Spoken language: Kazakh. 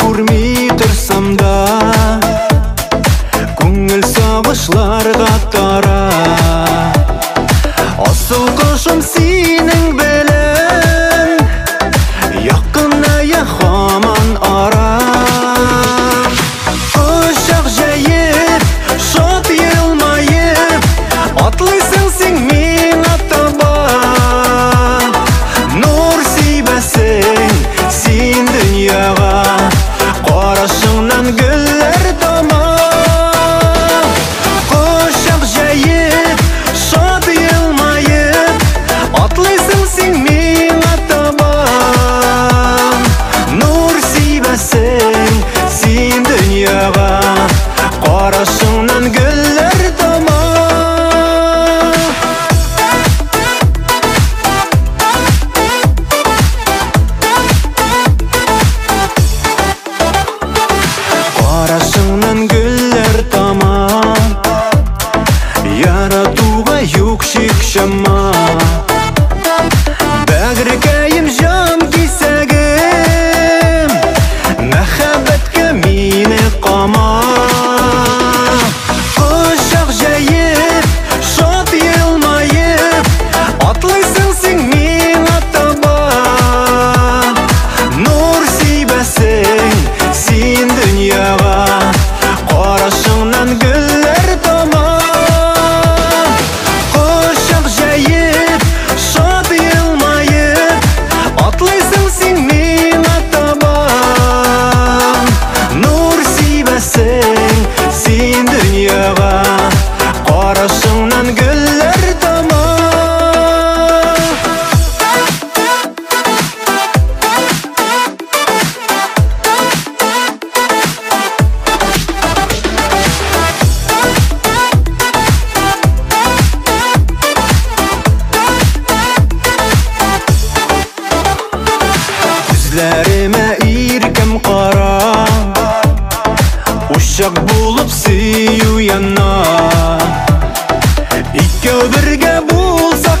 Күрмей тұрсам да көңіл сағышларға тара асыл құшым сенің білін яқыная хаман ара құшақ жайып шот елмайып атлайсың сен меңа таба нұр сейбәсің сен дүнияға Қарашыңнан гүллер тамам Құшақ жайып, шот елмайып Атлайсың сен меңа табам Нұр сейбәсің сен дүнияға Қарашыңнан гүллер тамам Қарашыңнан гүллер тамам Яратуға юк шек шама Бәгіркәйім жан кесәгім Мәхәббәткә мені қама Құшақ жайып, шот елмайып Атлайсың сен меңа таба Нұр сейбәсің сен дүнияға Қарашыңнан гүллер тамам Құшақ жайып, шот елмайып Атлайсың сен меңа табам Нұр сейбәсің сен дүнияға Қарашыңнан гүллер тамам Күзләремә иркем қара Ушақ болып сөю яна Икәу бірге болсақ